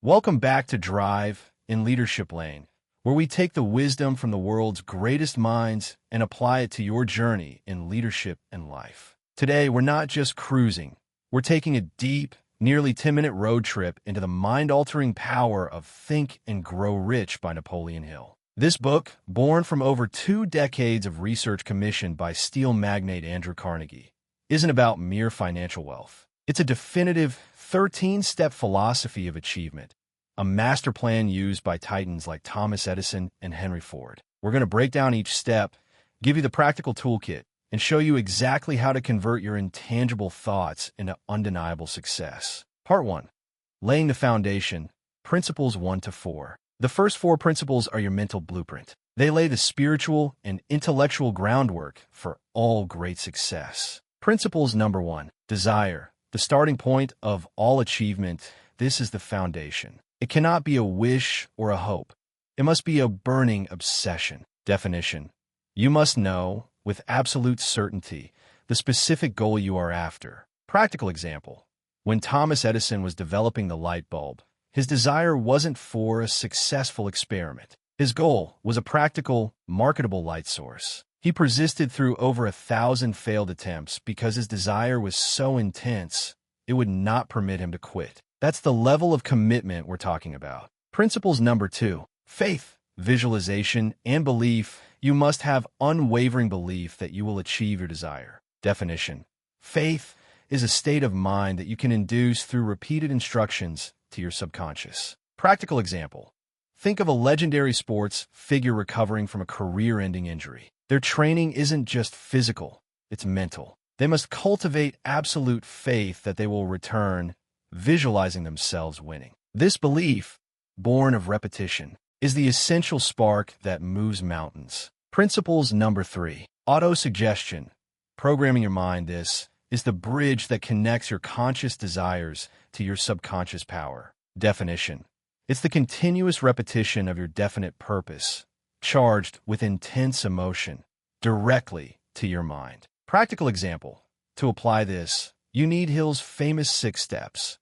Welcome back to Drive in Leadership Lane, where we take the wisdom from the world's greatest minds and apply it to your journey in leadership and life. Today, we're not just cruising. We're taking a deep, nearly 10-minute road trip into the mind-altering power of Think and Grow Rich by Napoleon Hill. This book, born from over 2 decades of research commissioned by steel magnate Andrew Carnegie, isn't about mere financial wealth. It's a definitive 13-step philosophy of achievement, a master plan used by titans like Thomas Edison and Henry Ford. We're going to break down each step, give you the practical toolkit, and show you exactly how to convert your intangible thoughts into undeniable success. Part 1. Laying the Foundation, Principles 1 to 4. The first 4 principles are your mental blueprint. They lay the spiritual and intellectual groundwork for all great success. Principles number 1. Desire. The starting point of all achievement. This is the foundation. It cannot be a wish or a hope. It must be a burning obsession. Definition. You must know, with absolute certainty, the specific goal you are after. Practical example. When Thomas Edison was developing the light bulb, his desire wasn't for a successful experiment. His goal was a practical, marketable light source. He persisted through over 1,000 failed attempts because his desire was so intense, it would not permit him to quit. That's the level of commitment we're talking about. Principles number 2. Faith, visualization, and belief. You must have unwavering belief that you will achieve your desire. Definition. Faith is a state of mind that you can induce through repeated instructions to your subconscious. Practical example. Think of a legendary sports figure recovering from a career-ending injury. Their training isn't just physical, it's mental. They must cultivate absolute faith that they will return, visualizing themselves winning. This belief, born of repetition, is the essential spark that moves mountains. Principles number 3. Auto-suggestion. Programming your mind. This is the bridge that connects your conscious desires to your subconscious power. Definition. It's the continuous repetition of your definite purpose, charged with intense emotion, directly to your mind. Practical example. To apply this, you need Hill's famous 6 steps.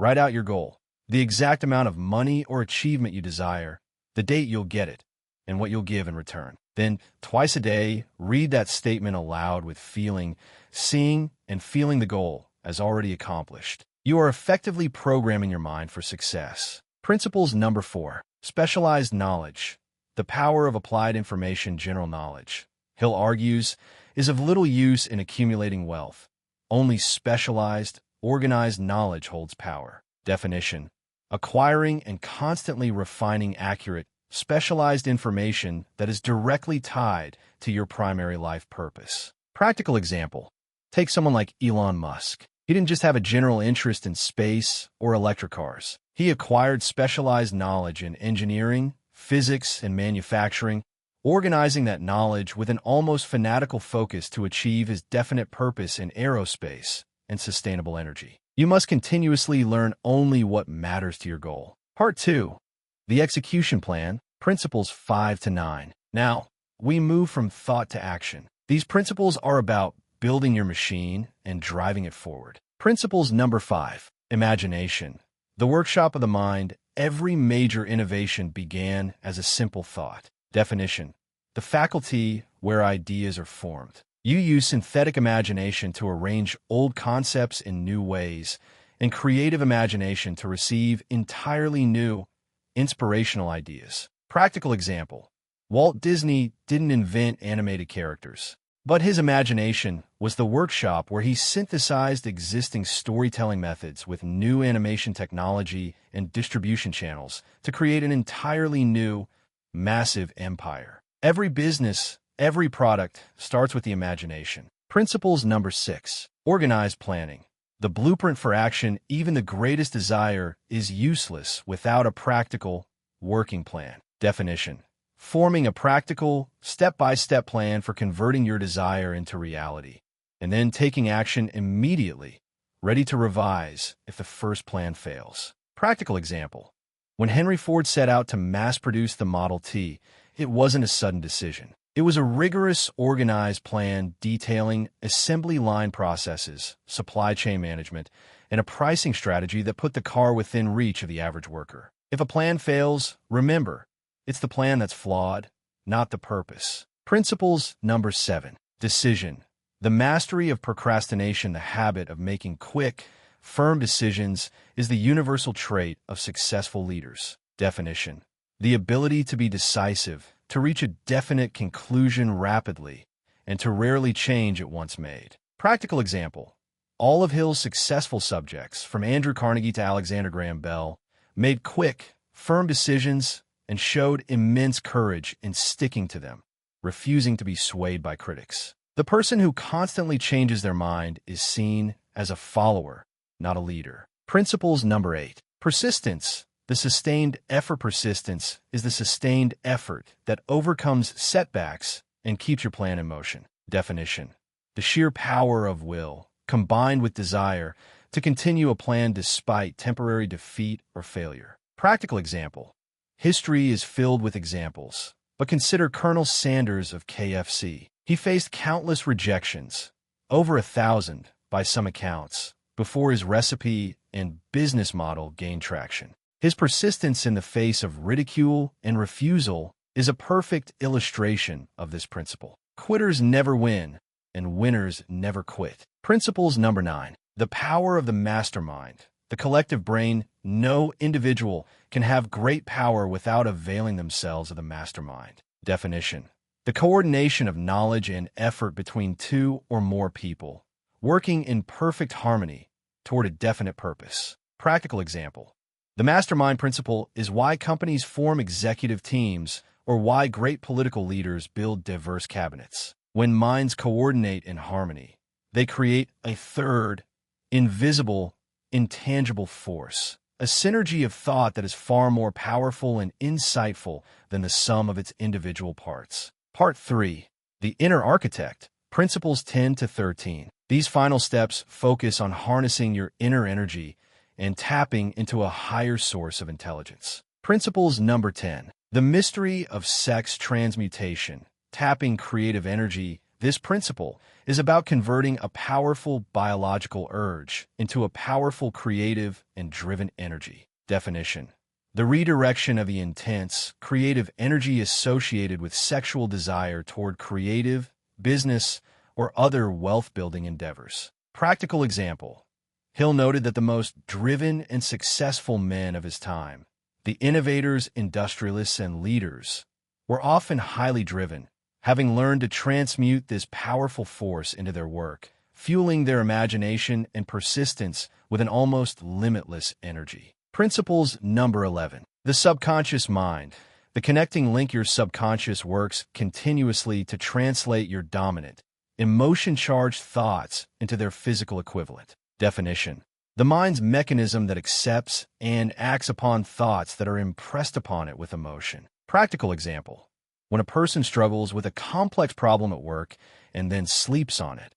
Write out your goal, the exact amount of money or achievement you desire, the date you'll get it, and what you'll give in return. Then, twice a day, read that statement aloud with feeling, seeing and feeling the goal as already accomplished. You are effectively programming your mind for success. Principles number 4. Specialized knowledge. The power of applied information. General knowledge, Hill argues, is of little use in accumulating wealth. Only specialized, organized knowledge holds power. Definition. Acquiring and constantly refining accurate, specialized information that is directly tied to your primary life purpose. Practical example. Take someone like Elon Musk. He didn't just have a general interest in space or electric cars. He acquired specialized knowledge in engineering, physics, and manufacturing, organizing that knowledge with an almost fanatical focus to achieve his definite purpose in aerospace and sustainable energy. You must continuously learn only what matters to your goal. Part 2. The execution plan, principles 5 to 9. Now, we move from thought to action. These principles are about building your machine and driving it forward. Principles number 5. Imagination. The workshop of the mind. Every major innovation began as a simple thought. Definition. The faculty where ideas are formed. You use synthetic imagination to arrange old concepts in new ways, and creative imagination to receive entirely new, inspirational ideas. Practical example. Walt Disney didn't invent animated characters, but his imagination was the workshop where he synthesized existing storytelling methods with new animation technology and distribution channels to create an entirely new, massive empire. Every business, every product starts with the imagination. Principles number 6. Organized planning. The blueprint for action. Even the greatest desire is useless without a practical, working plan. Definition. Forming a practical, step-by-step plan for converting your desire into reality, and then taking action immediately, ready to revise if the first plan fails. Practical example. When Henry Ford set out to mass-produce the Model T, it wasn't a sudden decision. It was a rigorous, organized plan detailing assembly line processes, supply chain management, and a pricing strategy that put the car within reach of the average worker. If a plan fails, remember, it's the plan that's flawed, not the purpose. Principles number 7. Decision. The mastery of procrastination, the habit of making quick, firm decisions, is the universal trait of successful leaders. Definition. The ability to be decisive, to reach a definite conclusion rapidly, and to rarely change it once made. Practical example. All of Hill's successful subjects, from Andrew Carnegie to Alexander Graham Bell, made quick, firm decisions and showed immense courage in sticking to them, refusing to be swayed by critics. The person who constantly changes their mind is seen as a follower, not a leader. Principles number 8. Persistence. The sustained effort. Persistence is the sustained effort that overcomes setbacks and keeps your plan in motion. Definition. The sheer power of will, combined with desire, to continue a plan despite temporary defeat or failure. Practical example. History is filled with examples, but consider Colonel Sanders of KFC. He faced countless rejections, over 1,000 by some accounts, before his recipe and business model gained traction. His persistence in the face of ridicule and refusal is a perfect illustration of this principle. Quitters never win, and winners never quit. Principles number 9. The power of the mastermind, the collective brain. No individual can have great power without availing themselves of the mastermind. Definition. The coordination of knowledge and effort between two or more people, working in perfect harmony toward a definite purpose. Practical example. The mastermind principle is why companies form executive teams or why great political leaders build diverse cabinets. When minds coordinate in harmony, they create a third, invisible, intangible force, a synergy of thought that is far more powerful and insightful than the sum of its individual parts. Part 3. The Inner Architect, Principles 10 to 13. These final steps focus on harnessing your inner energy and tapping into a higher source of intelligence. Principles number 10. The Mystery of Sex Transmutation, Tapping Creative Energy. This principle is about converting a powerful biological urge into a powerful creative and driven energy. Definition. The redirection of the intense, creative energy associated with sexual desire toward creative, business, or other wealth-building endeavors. Practical example. Hill noted that the most driven and successful men of his time, the innovators, industrialists, and leaders, were often highly driven, having learned to transmute this powerful force into their work, fueling their imagination and persistence with an almost limitless energy. Principles number 11. The subconscious mind. The connecting link. Your subconscious works continuously to translate your dominant, emotion-charged thoughts into their physical equivalent. Definition. The mind's mechanism that accepts and acts upon thoughts that are impressed upon it with emotion. Practical example. When a person struggles with a complex problem at work and then sleeps on it,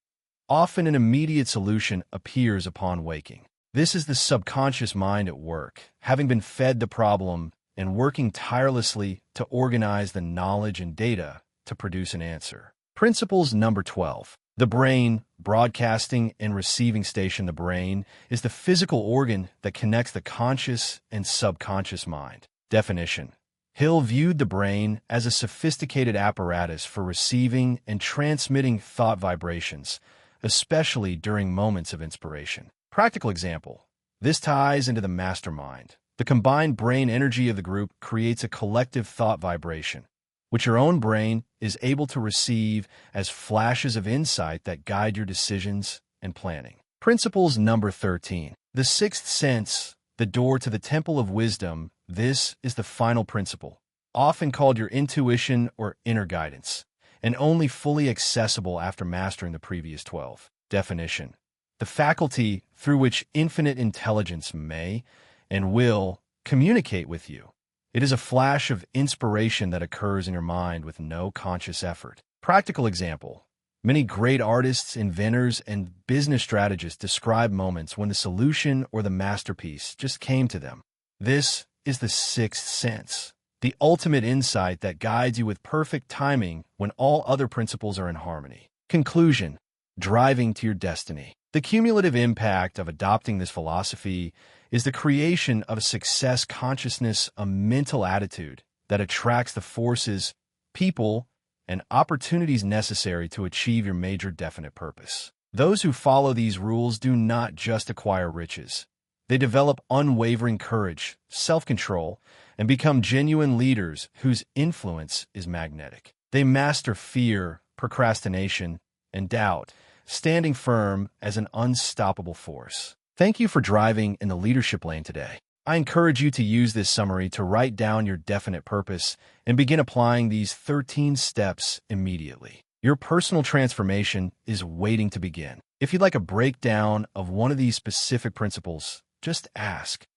often an immediate solution appears upon waking. This is the subconscious mind at work, having been fed the problem and working tirelessly to organize the knowledge and data to produce an answer. Principles number 12. The brain, broadcasting and receiving station. The brain is the physical organ that connects the conscious and subconscious mind. Definition. Hill viewed the brain as a sophisticated apparatus for receiving and transmitting thought vibrations, especially during moments of inspiration. Practical example. This ties into the mastermind. The combined brain energy of the group creates a collective thought vibration, which your own brain is able to receive as flashes of insight that guide your decisions and planning. Principles number 13. The sixth sense, the door to the temple of wisdom. This is the final principle, often called your intuition or inner guidance, and only fully accessible after mastering the previous 12. Definition. The faculty through which infinite intelligence may and will communicate with you. It is a flash of inspiration that occurs in your mind with no conscious effort. Practical example. Many great artists, inventors, and business strategists describe moments when the solution or the masterpiece just came to them. This is the sixth sense, the ultimate insight that guides you with perfect timing when all other principles are in harmony. Conclusion: driving to your destiny. The cumulative impact of adopting this philosophy is the creation of a success consciousness, a mental attitude that attracts the forces, people, and opportunities necessary to achieve your major definite purpose. Those who follow these rules do not just acquire riches. They develop unwavering courage, self-control, and become genuine leaders whose influence is magnetic. They master fear, procrastination, and doubt, standing firm as an unstoppable force. Thank you for driving in the leadership lane today. I encourage you to use this summary to write down your definite purpose and begin applying these 13 steps immediately. Your personal transformation is waiting to begin. If you'd like a breakdown of one of these specific principles, just ask.